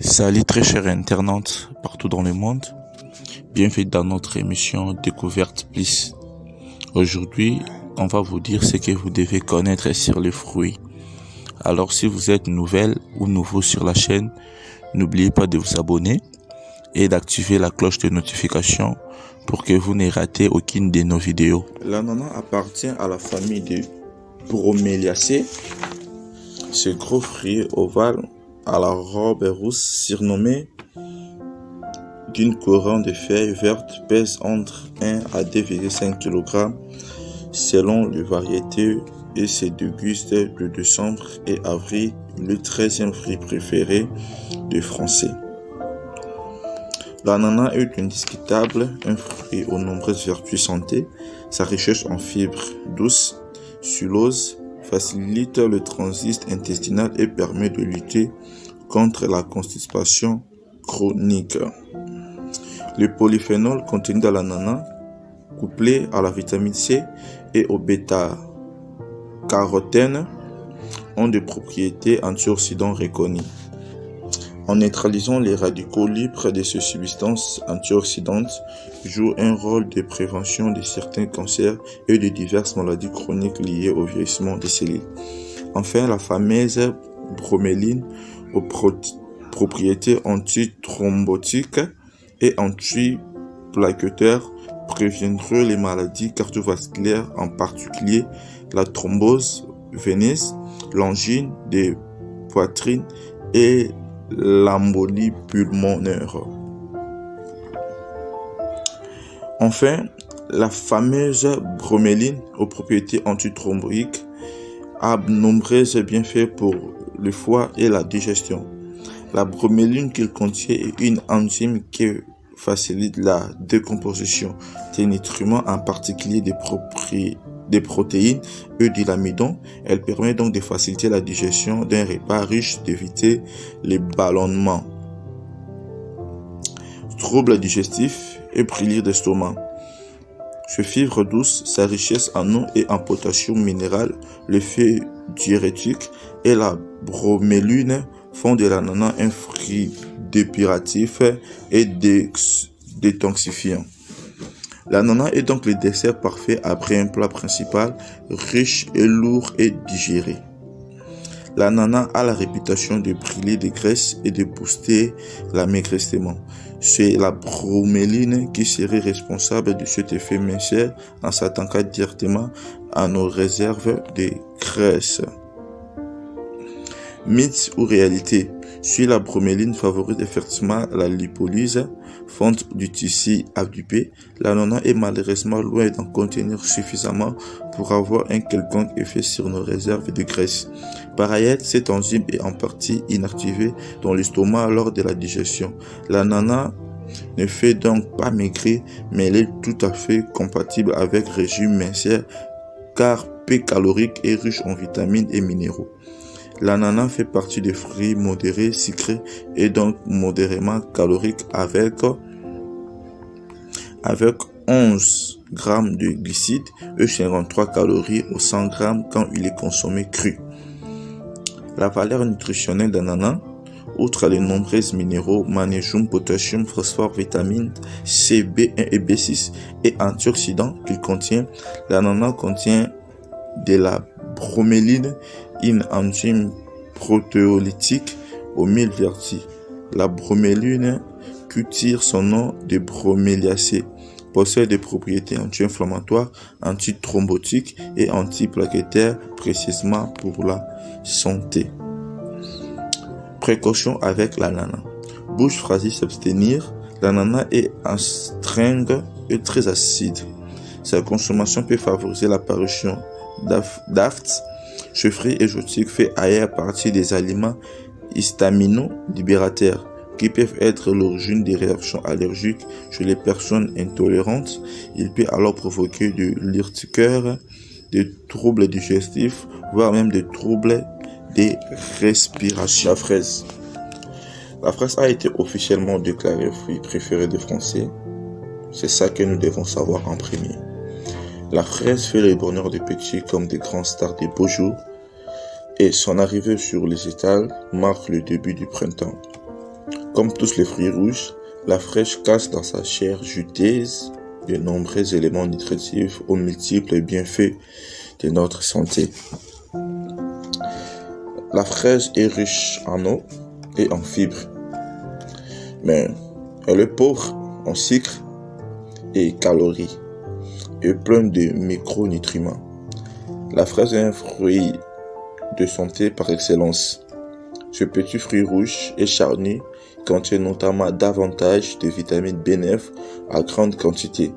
Salut très chers internautes partout dans le monde, bienvenue dans notre émission Découverte Plus. Aujourd'hui, on va vous dire ce que vous devez connaître sur les fruits. Alors si vous êtes nouvelle ou nouveau sur la chaîne, n'oubliez pas de vous abonner et d'activer la cloche de notification pour que vous n'ayez raté aucune de nos vidéos. L'ananas appartient à la famille des Bromeliaceae. Ce gros fruit ovale à la robe rousse surnommé d'une couronne de feuilles vertes pèse entre 1 à 2,5 kg selon les variétés et se déguste de décembre et avril, le 13e fruit préféré des Français. L'ananas est indiscutable, un fruit aux nombreuses vertus santé. Sa richesse en fibres douces, sucrose, facilite le transit intestinal et permet de lutter contre la constipation chronique. Le polyphénol contenu dans l'ananas, couplé à la vitamine C et au bêta-carotène, ont des propriétés antioxydantes reconnues. En neutralisant les radicaux libres de ces substances antioxydantes, joue un rôle de prévention de certains cancers et de diverses maladies chroniques liées au vieillissement des cellules. Enfin, la fameuse broméline aux propriétés antithrombotiques et antiplaquettaires préviendrait les maladies cardiovasculaires, en particulier la thrombose veineuse, l'angine des poitrines et l'embolie pulmonaire. Enfin, la fameuse broméline aux propriétés antithrombotiques a de nombreux bienfaits pour le foie et la digestion. La broméline qu'il contient est une enzyme qui facilite la décomposition des nutriments, en particulier des protéines et de l'amidon. Elle permet donc de faciliter la digestion d'un repas riche, d'éviter les ballonnements, troubles digestifs et brûlures d'estomac. Ses fibres douces, sa richesse en eau et en potassium minéral, l'effet diurétique et la broméline font de l'ananas un fruit dépuratif et détoxifiant. L'ananas est donc le dessert parfait après un plat principal riche et lourd et digéré. L'ananas a la réputation de brûler des graisses et de booster l'amaigrissement. C'est la broméline qui serait responsable de cet effet minceur en s'attaquant directement à nos réserves de graisse. Mythe ou réalité? Si la broméline favorise effectivement la lipolyse, fonte du tissu adipeux, l'ananas est malheureusement loin d'en contenir suffisamment pour avoir un quelconque effet sur nos réserves de graisse. Par ailleurs, cette enzyme est en partie inactivée dans l'estomac lors de la digestion. L'ananas ne fait donc pas maigrir, mais elle est tout à fait compatible avec le régime minceur car peu calorique et riche en vitamines et minéraux. L'ananas fait partie des fruits modérés, sucrés et donc modérément caloriques avec 11 g de glucides et 53 calories au 100 g quand il est consommé cru. La valeur nutritionnelle d'ananas, outre les nombreux minéraux, magnésium, potassium, phosphore, vitamines C, B1 et B6 et antioxydants qu'il contient, l'ananas contient de la broméline, une enzyme protéolytique aux 1000 vertus. La broméline, qui tire son nom de Bromeliaceae, possède des propriétés anti-inflammatoires, antithrombotiques et antiplaquettaires, précisément pour la santé. Précaution avec l'ananas. Bouche fragile, s'abstenir. L'ananas est astringue et très acide. Sa consommation peut favoriser l'apparition d'aftes. Ce fruit exotique fait ailleurs partie des aliments histamino-libérateurs qui peuvent être l'origine des réactions allergiques chez les personnes intolérantes. Il peut alors provoquer de l'urticaire, des troubles digestifs, voire même des troubles de respiration. La fraise a été officiellement déclarée fruit préféré des Français. C'est ça que nous devons savoir en premier. La fraise fait le bonheur des petits comme des grands stars des beaux jours et son arrivée sur les étals marque le début du printemps. Comme tous les fruits rouges, la fraise cache dans sa chair juteuse de nombreux éléments nutritifs aux multiples bienfaits de notre santé. La fraise est riche en eau et en fibres, mais elle est pauvre en sucre et calories et pleine de micronutriments. La fraise est un fruit de santé par excellence. Ce petit fruit rouge et charnu contient notamment davantage de vitamine B9 à grande quantité.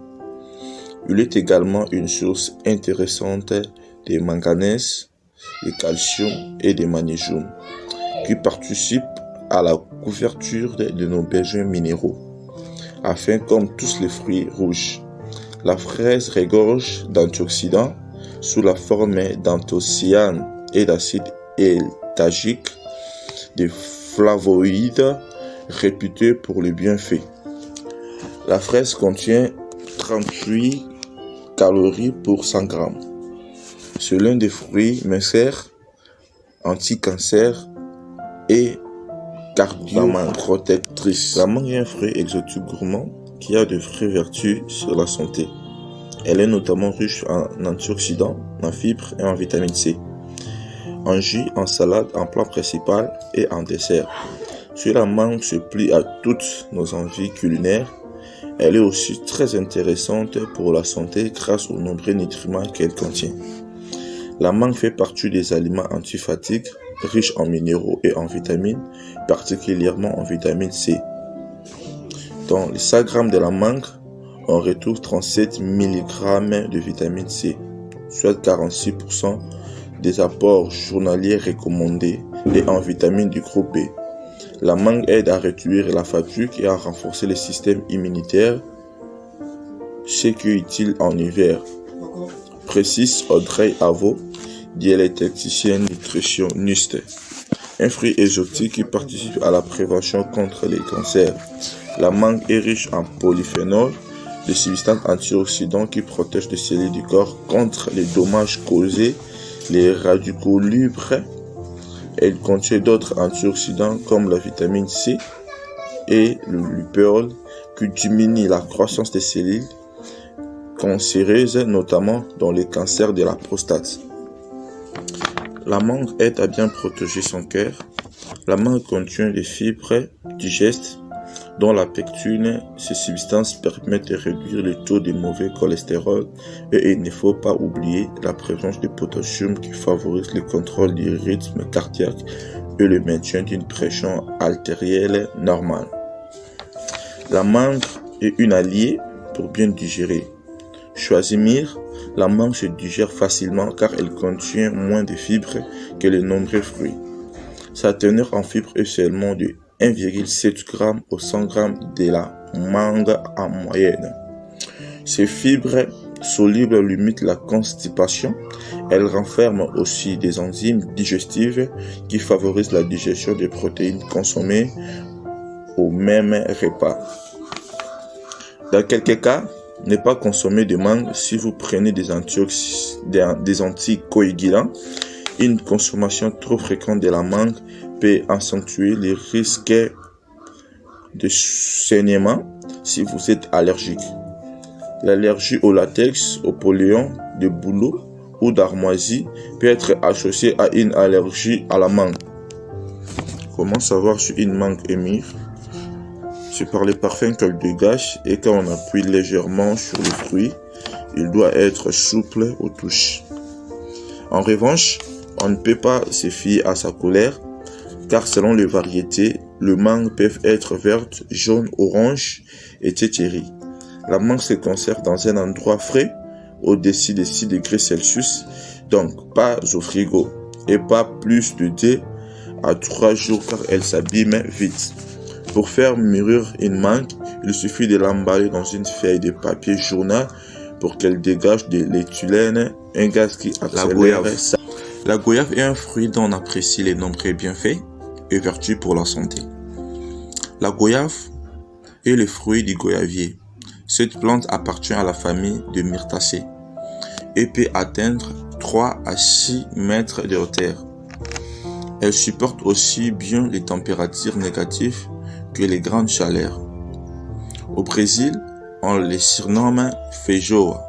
Il est également une source intéressante de manganèse, de calcium et de magnésium qui participent à la couverture de nos besoins minéraux. Afin, comme tous les fruits rouges, la fraise regorge d'antioxydants sous la forme d'anthocyanes et d'acide L-tagique, des flavoïdes réputés pour les bienfaits. La fraise contient 38 calories pour 100 grammes. C'est l'un des fruits minceurs, anti-cancer et cardioprotectrice. La mangue est un fruit exotique gourmand qui a de vraies vertus sur la santé. Elle est notamment riche en antioxydants, en fibres et en vitamine C. En jus, en salade, en plat principal et en dessert. Si la mangue se plie à toutes nos envies culinaires, elle est aussi très intéressante pour la santé grâce aux nombreux nutriments qu'elle contient. La mangue fait partie des aliments antifatigue, riches en minéraux et en vitamines, particulièrement en vitamine C. Dans les 100 g de la mangue, on retrouve 37 mg de vitamine C, soit 46% des apports journaliers recommandés et en vitamines du groupe B. La mangue aide à réduire la fatigue et à renforcer le système immunitaire, ce qui est utile en hiver, précise Audrey Avaux, diététicienne nutritionniste. Un fruit exotique qui participe à la prévention contre les cancers. La mangue est riche en polyphénols, des substances antioxydants qui protègent les cellules du corps contre les dommages causés, les radicaux libres. Elle contient d'autres antioxydants comme la vitamine C et le lupéole qui diminuent la croissance des cellules cancéreuses, notamment dans les cancers de la prostate. La mangue aide à bien protéger son cœur. La mangue contient des fibres digestes dont la pectine. Ces substances permettent de réduire le taux de mauvais cholestérol et il ne faut pas oublier la présence de potassium qui favorise le contrôle du rythme cardiaque et le maintien d'une pression artérielle normale. La mangue est une alliée pour bien digérer. Choisimir, la mangue se digère facilement car elle contient moins de fibres que les nombreux fruits. Sa teneur en fibres est seulement de 1,7 g au 100 g de la mangue en moyenne. Ces fibres solubles limitent la constipation. Elles renferment aussi des enzymes digestives qui favorisent la digestion des protéines consommées au même repas. Dans quelques cas, ne pas consommer de mangue si vous prenez des anticoagulants. Une consommation trop fréquente de la mangue peut accentuer les risques de saignement si vous êtes allergique. L'allergie au latex, au pollen de bouleau ou d'armoisie peut être associée à une allergie à la mangue. Comment savoir si une mangue est mûre? C'est par les parfums qu'elle dégage et quand on appuie légèrement sur le fruit, il doit être souple aux touches. En revanche, on ne peut pas se fier à sa couleur car selon les variétés, les mangues peuvent être vertes, jaunes, oranges et tétéries. La mangue se conserve dans un endroit frais au-dessus de 6 degrés Celsius, donc pas au frigo et pas plus de 2 à 3 jours car elle s'abîme vite. Pour faire mûrir une mangue, il suffit de l'emballer dans une feuille de papier journal pour qu'elle dégage de l'éthylène, un gaz qui accélère. La goyave est un fruit dont on apprécie les nombreux bienfaits et vertus pour la santé. La goyave est le fruit du goyavier. Cette plante appartient à la famille de Myrtacées et peut atteindre 3 à 6 mètres de hauteur. Elle supporte aussi bien les températures négatives que les grandes chaleurs. Au Brésil, on les surnomme feijoa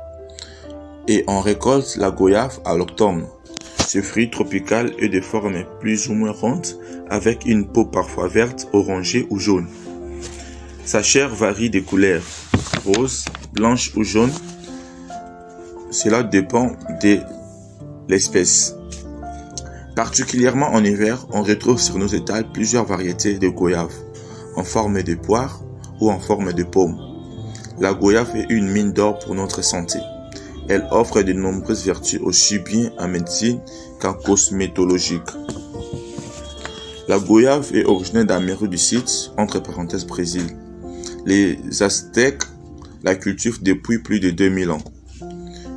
et on récolte la goyave à l'automne. Ce fruit tropical est de forme plus ou moins ronde avec une peau parfois verte, orangée ou jaune. Sa chair varie de couleurs, rose, blanche ou jaune. Cela dépend de l'espèce. Particulièrement en hiver, on retrouve sur nos étals plusieurs variétés de goyave, en forme de poire ou en forme de pomme. La goyave est une mine d'or pour notre santé. Elle offre de nombreuses vertus aussi bien en médecine qu'en cosmétologique. La goyave est originaire d'Amérique du Sud, entre parenthèses Brésil. Les Aztèques la cultivent depuis plus de 2000 ans.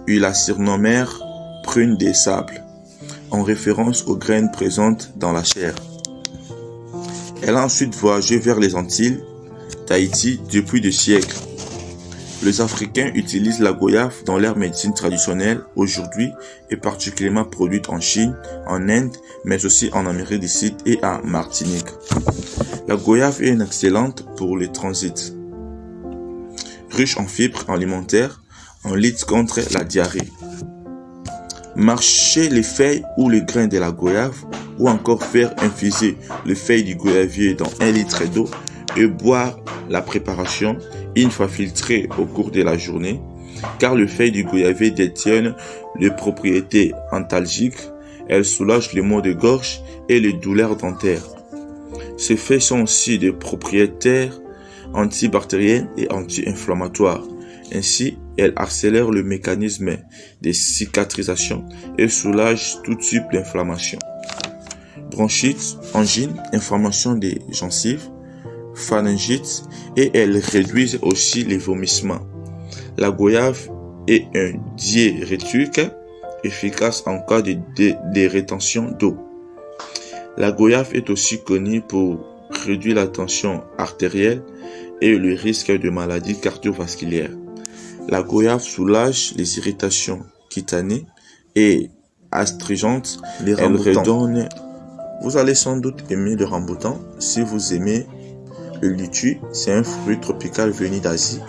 Ils la surnommèrent prune des sables, en référence aux graines présentes dans la chair. Elle a ensuite voyagé vers les Antilles, Tahiti depuis des siècles. Les Africains utilisent la goyave dans leur médecine traditionnelle aujourd'hui et particulièrement produite en Chine, en Inde, mais aussi en Amérique du Sud et en Martinique. La goyave est excellente pour le transit. Riche en fibres alimentaires, on lutte contre la diarrhée. Mâcher les feuilles ou les grains de la goyave ou encore faire infuser les feuilles du goyavier dans 1 litre d'eau et boire la préparation une fois filtrée au cours de la journée, car les feuilles du goyavier détiennent les propriétés antalgiques, elles soulagent les maux de gorge et les douleurs dentaires. Ces feuilles sont aussi des propriétaires antibactériennes et anti-inflammatoires. Ainsi, elles accélèrent le mécanisme de cicatrisation et soulagent tout type d'inflammation. Bronchite, angine, inflammation des gencives, pharyngite et elles réduisent aussi les vomissements. La goyave est un diurétique efficace en cas de rétention d'eau. La goyave est aussi connue pour réduire la tension artérielle et le risque de maladies cardiovasculaires. La goyave soulage les irritations cutanées et astringentes. Elle redonne. Vous allez sans doute aimer le rambutan si vous aimez le litchi. C'est un fruit tropical venu d'Asie,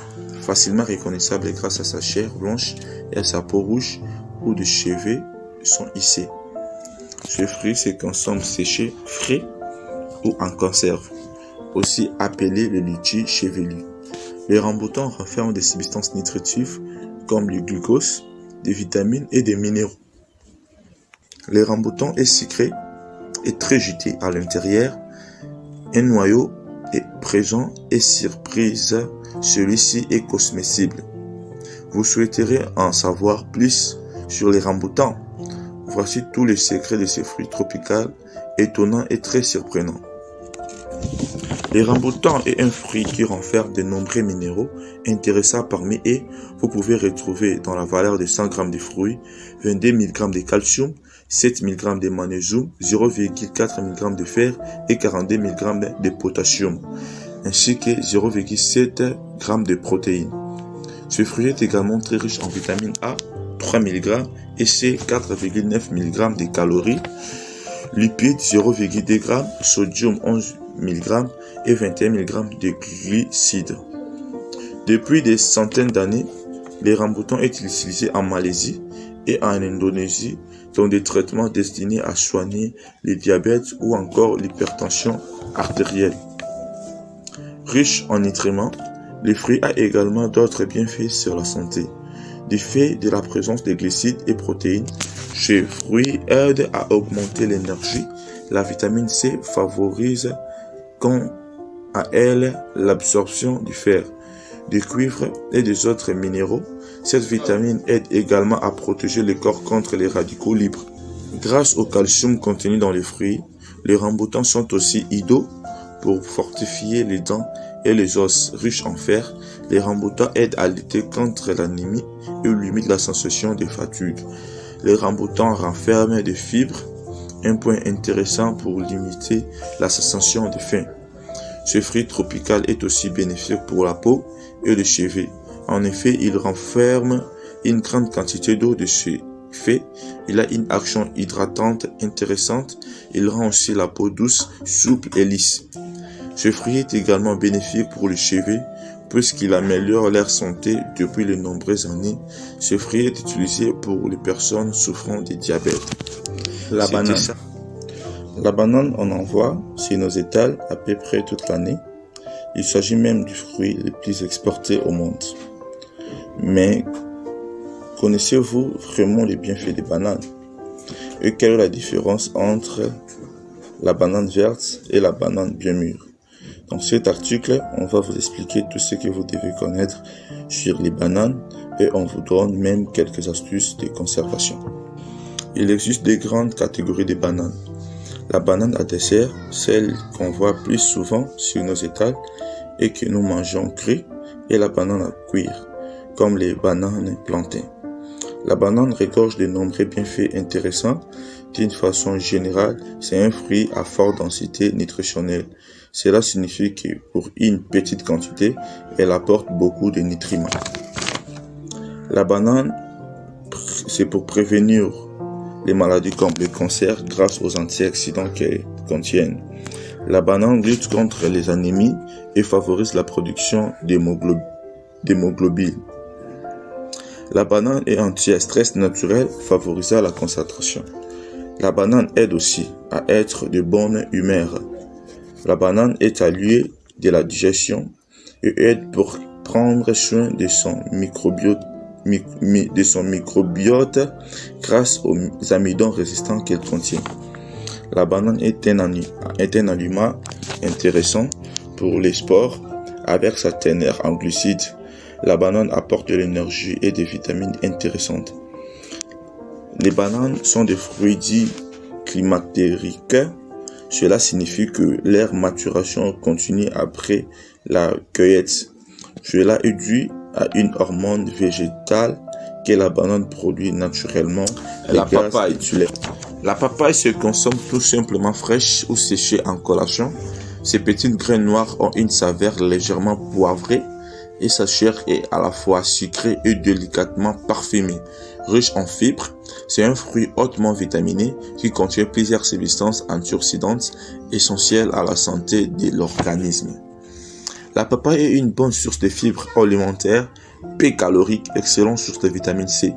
facilement reconnaissable grâce à sa chair blanche et à sa peau rouge où des cheveux sont hissés. Ce fruit se consomme séché, frais ou en conserve, aussi appelé le litchi chevelu. Les rambutans renferment des substances nutritives comme le glucose, des vitamines et des minéraux. Le rambutan est sucré et très juteux à l'intérieur. Un noyau est présent et surprise, celui-ci est comestible. Vous souhaiterez en savoir plus sur les rambutans? Voici tous les secrets de ces fruits tropicaux étonnants et très surprenants. Le rambutan est un fruit qui renferme de nombreux minéraux intéressants. Parmi eux, vous pouvez retrouver dans la valeur de 100 g de fruits 22 mg de calcium, 7 mg de magnésium, 0,4 mg de fer et 42 mg de potassium, ainsi que 0,7 g de protéines. Ce fruit est également très riche en vitamine A, 3 mg et C, 4,9 mg de calories, lipides 0,2 g, sodium 11 mg et 21 mg de glucides. Depuis des centaines d'années, le rambutan est utilisé en Malaisie et en Indonésie dans des traitements destinés à soigner le diabète ou encore l'hypertension artérielle. Riche en nutriments, le fruit a également d'autres bienfaits sur la santé. Du fait de la présence de glucides et protéines, ce fruit aide à augmenter l'énergie. La vitamine C favorise quant à elle l'absorption du fer, du cuivre et des autres minéraux. Cette vitamine aide également à protéger le corps contre les radicaux libres. Grâce au calcium contenu dans les fruits, les rambutans sont aussi idéaux pour fortifier les dents et les os. Riches en fer, les rambutans aident à lutter contre l'anémie et limitent la sensation de fatigue. Les rambutans renferment des fibres, un point intéressant pour limiter la sensation de faim. Ce fruit tropical est aussi bénéfique pour la peau et les cheveux. En effet, il renferme une grande quantité d'eau de ce fait, il a une action hydratante intéressante. Il rend aussi la peau douce, souple et lisse. Ce fruit est également bénéfique pour les cheveux puisqu'il améliore leur santé depuis de nombreuses années. Ce fruit est utilisé pour les personnes souffrant de diabète. La banane. La banane, on en voit sur nos étals à peu près toute l'année. Il s'agit même du fruit le plus exporté au monde. Mais connaissez-vous vraiment les bienfaits des bananes? Et quelle est la différence entre la banane verte et la banane bien mûre? Dans cet article, on va vous expliquer tout ce que vous devez connaître sur les bananes et on vous donne même quelques astuces de conservation. Il existe deux grandes catégories de bananes. La banane à dessert, celle qu'on voit plus souvent sur nos étals et que nous mangeons crue, et la banane à cuire, comme les bananes plantains. La banane regorge de nombreux bienfaits intéressants. D'une façon générale, c'est un fruit à forte densité nutritionnelle. Cela signifie que pour une petite quantité, elle apporte beaucoup de nutriments. La banane, c'est pour prévenir les maladies comme le cancer grâce aux antioxydants qu'elle contiennent. La banane lutte contre les anémies et favorise la production d'hémoglobine. La banane est anti-stress naturel favorisant la concentration. La banane aide aussi à être de bonne humeur. La banane est alliée de la digestion et aide pour prendre soin de son microbiote grâce aux amidons résistants qu'elle contient. La banane est un aliment intéressant pour les sports avec sa teneur en glucides. La banane apporte de l'énergie et des vitamines intéressantes. Les bananes sont des fruits dits climactériques. Cela signifie que leur maturation continue après la cueillette. Cela est dû à une hormone végétale que la banane produit naturellement, la papaye. La papaye se consomme tout simplement fraîche ou séchée en collation. Ces petites graines noires ont une saveur légèrement poivrée et sa chair est à la fois sucrée et délicatement parfumée. Riche en fibres, c'est un fruit hautement vitaminé qui contient plusieurs substances antioxydantes essentielles à la santé de l'organisme. La papaye est une bonne source de fibres alimentaires, peu calorique, excellente source de vitamine C,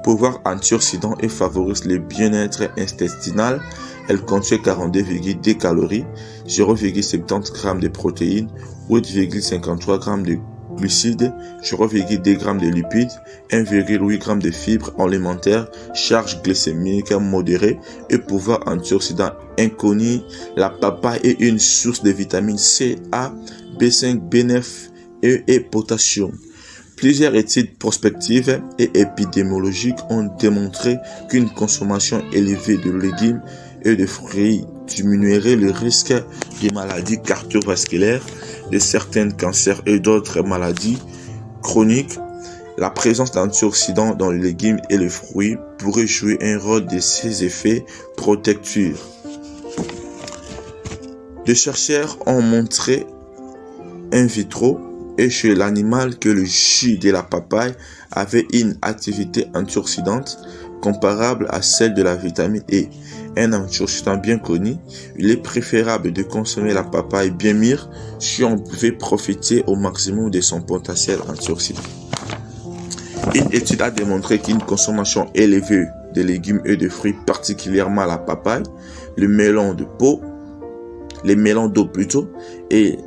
pouvoir antioxydant et favorise le bien-être intestinal. Elle contient 42,2 calories, 0,70 g de protéines, 8,53 g de glucides, 0,2 g de lipides, 1,8 g de fibres alimentaires, charge glycémique modérée et pouvoir antioxydant inconnu. La papaye est une source de vitamines C, A, B5, B9 et potassium. Plusieurs études prospectives et épidémiologiques ont démontré qu'une consommation élevée de légumes et de fruits diminuerait le risque des maladies cardiovasculaires, de certains cancers et d'autres maladies chroniques. La présence d'antioxydants dans les légumes et les fruits pourrait jouer un rôle de ces effets protecteurs. Des chercheurs ont montré in vitro et chez l'animal que le jus de la papaye avait une activité antioxydante comparable à celle de la vitamine E. Un antioxydant bien connu, il est préférable de consommer la papaye bien mûre si on pouvait profiter au maximum de son potentiel antioxydant. Une étude a démontré qu'une consommation élevée de légumes et de fruits, particulièrement la papaye, les melons d'eau et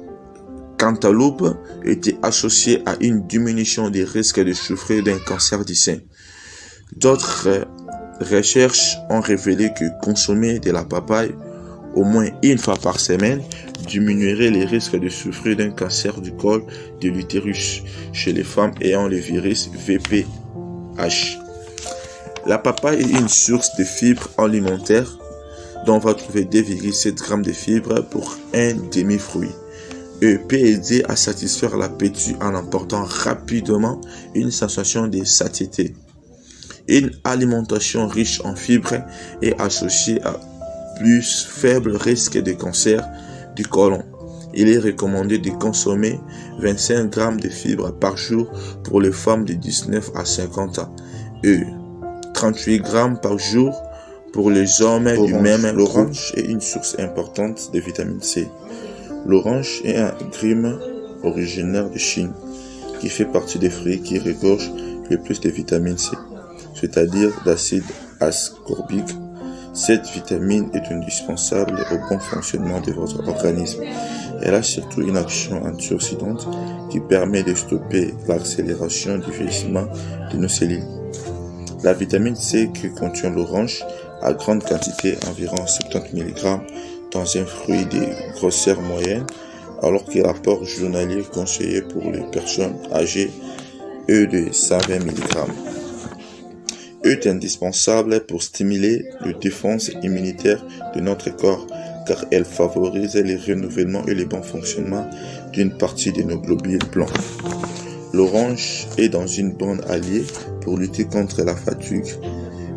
cantaloupe était associée à une diminution des risques de souffrir d'un cancer du sein. D'autres recherches ont révélé que consommer de la papaye au moins une fois par semaine diminuerait les risques de souffrir d'un cancer du col de l'utérus chez les femmes ayant le virus VPH. La papaye est une source de fibres alimentaires dont on va trouver 2,7 g de fibres pour un demi-fruit et peut aider à satisfaire l'appétit en apportant rapidement une sensation de satiété. Une alimentation riche en fibres est associée à plus faible risque de cancer du côlon. Il est recommandé de consommer 25 g de fibres par jour pour les femmes de 19 à 50 ans et 38 grammes par jour pour les hommes du même groupe. L'orange est une source importante de vitamine C. L'orange est un agrume originaire de Chine qui fait partie des fruits qui regorgent le plus de vitamine C, c'est-à-dire d'acide ascorbique. Cette vitamine est indispensable au bon fonctionnement de votre organisme. Elle a surtout une action antioxydante qui permet de stopper l'accélération du vieillissement de nos cellules. La vitamine C que contient l'orange à grande quantité, environ 70 mg, dans un fruit de grosseur moyenne, alors que l'apport journalier conseillé pour les personnes âgées est de 120 mg. Est indispensable pour stimuler la défense immunitaire de notre corps, car elle favorise le renouvellement et le bon fonctionnement d'une partie de nos globules blancs. L'orange est dans une bonne alliée pour lutter contre la fatigue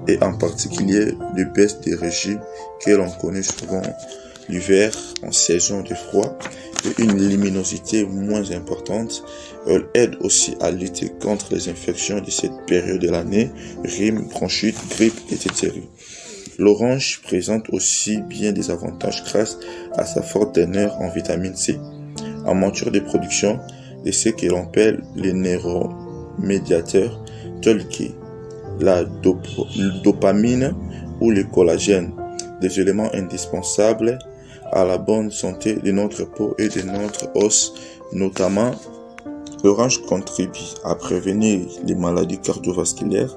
et en particulier le baisse des régimes que l'on connaît souvent l'hiver en saison de froid et une luminosité moins importante. Elle aide aussi à lutter contre les infections de cette période de l'année, rhume, bronchite, grippe, etc. L'orange présente aussi bien des avantages grâce à sa forte teneur en vitamine C, en matière de production de ce que l'on appelle les neuromédiateurs tels que la dopamine ou le collagène, des éléments indispensables à la bonne santé de notre peau et de notre os. Notamment, l'orange contribue à prévenir les maladies cardiovasculaires,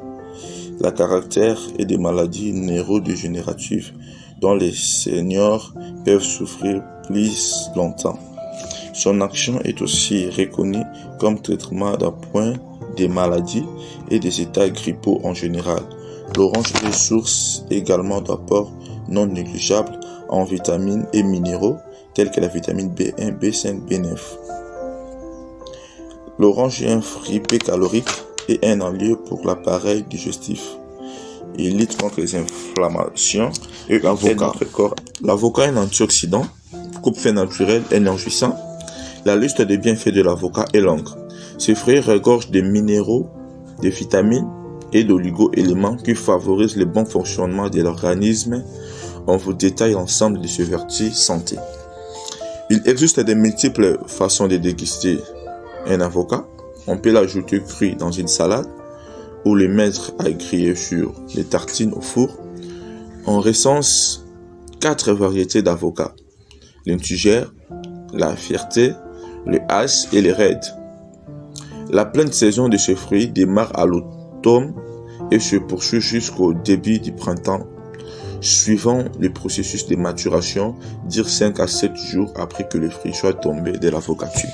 la caractère et des maladies neurodégénératives dont les seniors peuvent souffrir plus longtemps. Son action est aussi reconnue comme traitement d'appoint des maladies et des états grippaux en général. L'orange est source également d'apports non négligeables en vitamines et minéraux tels que la vitamine B1, B5, B9. L'orange est un fruit peu calorique et un allié pour l'appareil digestif. Il lutte contre les inflammations et aide notre corps. L'avocat est un antioxydant, coupe-feu naturel énergisant. La liste des bienfaits de l'avocat est longue. Ce fruit regorge de minéraux, de vitamines et d'oligo-éléments qui favorisent le bon fonctionnement de l'organisme. On vous détaille l'ensemble de ces vertus santé. Il existe de multiples façons de déguster un avocat. On peut l'ajouter cru dans une salade ou le mettre à griller sur les tartines au four. On recense 4 variétés d'avocats: l'indigère, la fierté, le hache et le raid. La pleine saison de ce fruit démarre à l'automne et se poursuit jusqu'au début du printemps, suivant le processus de maturation, dire 5 à 7 jours après que le fruit soit tombé de l'avocature.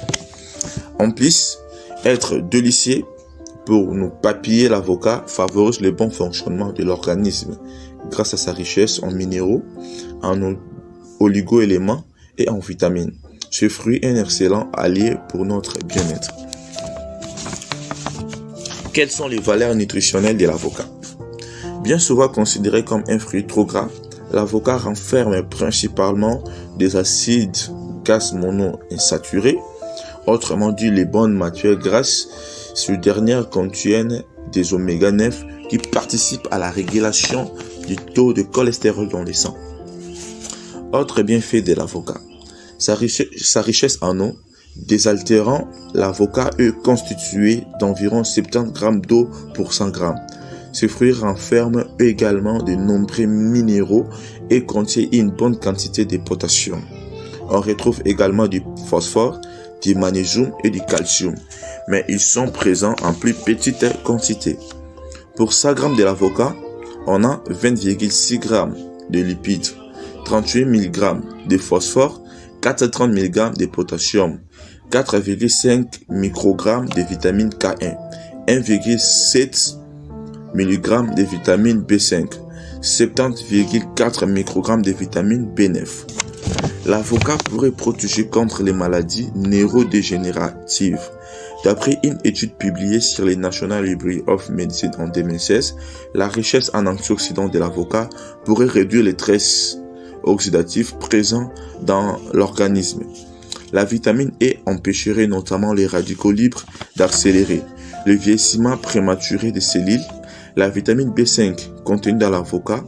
En plus, être délicieux pour nous papiller, l'avocat favorise le bon fonctionnement de l'organisme grâce à sa richesse en minéraux, en oligo-éléments et en vitamines. Ce fruit est un excellent allié pour notre bien-être. Quelles sont les valeurs nutritionnelles de l'avocat? Bien souvent considéré comme un fruit trop gras, l'avocat renferme principalement des acides gras monoinsaturés, autrement dit les bonnes matières grasses. Ces dernières contiennent des oméga 9 qui participent à la régulation du taux de cholestérol dans le sang. Autre bienfait de l'avocat, sa richesse en eau. Désaltérant, l'avocat est constitué d'environ 70 g d'eau pour 100 g. Ce fruit renferme également de nombreux minéraux et contient une bonne quantité de potassium. On retrouve également du phosphore, du magnésium et du calcium, mais ils sont présents en plus petite quantité. Pour 100 g de l'avocat, on a 20,6 g de lipides, 38 mg de phosphore, 430 mg de potassium, 4,5 microgrammes de vitamine K1, 1,7 mg de vitamine B5, 70,4 microgrammes de vitamine B9. L'avocat pourrait protéger contre les maladies neurodégénératives. D'après une étude publiée sur le National Library of Medicine en 2016, la richesse en antioxydants de l'avocat pourrait réduire le stress oxydatif présent dans l'organisme. La vitamine E empêcherait notamment les radicaux libres d'accélérer le vieillissement prématuré des cellules. La vitamine B5 contenue dans l'avocat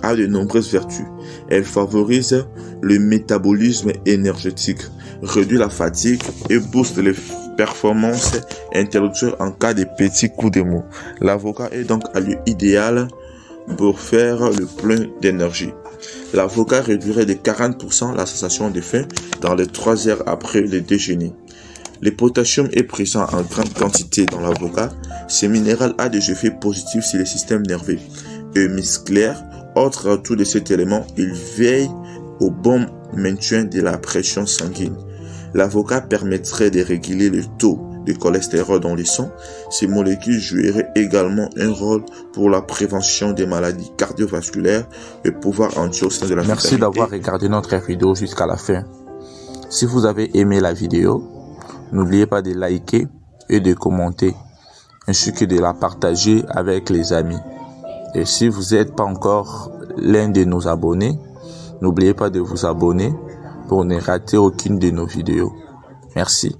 a de nombreuses vertus. Elle favorise le métabolisme énergétique, réduit la fatigue et booste les performances intellectuelles en cas de petits coups de mou. L'avocat est donc un lieu idéal pour faire le plein d'énergie. L'avocat réduirait de 40% la sensation de faim dans les 3 heures après le déjeuner. Le potassium est présent en grande quantité dans l'avocat. Ce minéral a des effets positifs sur le système nerveux et musculaire. Autre atout de cet élément, il veille au bon maintien de la pression sanguine. L'avocat permettrait de réguler le taux de cholestérol dans le sang. Ces molécules joueraient également un rôle pour la prévention des maladies cardiovasculaires et pouvoir antioxydant de la vitalité. Merci d'avoir regardé notre vidéo jusqu'à la fin. Si vous avez aimé la vidéo, n'oubliez pas de liker et de commenter, ainsi que de la partager avec les amis. Et si vous n'êtes pas encore l'un de nos abonnés, n'oubliez pas de vous abonner pour ne rater aucune de nos vidéos. Merci.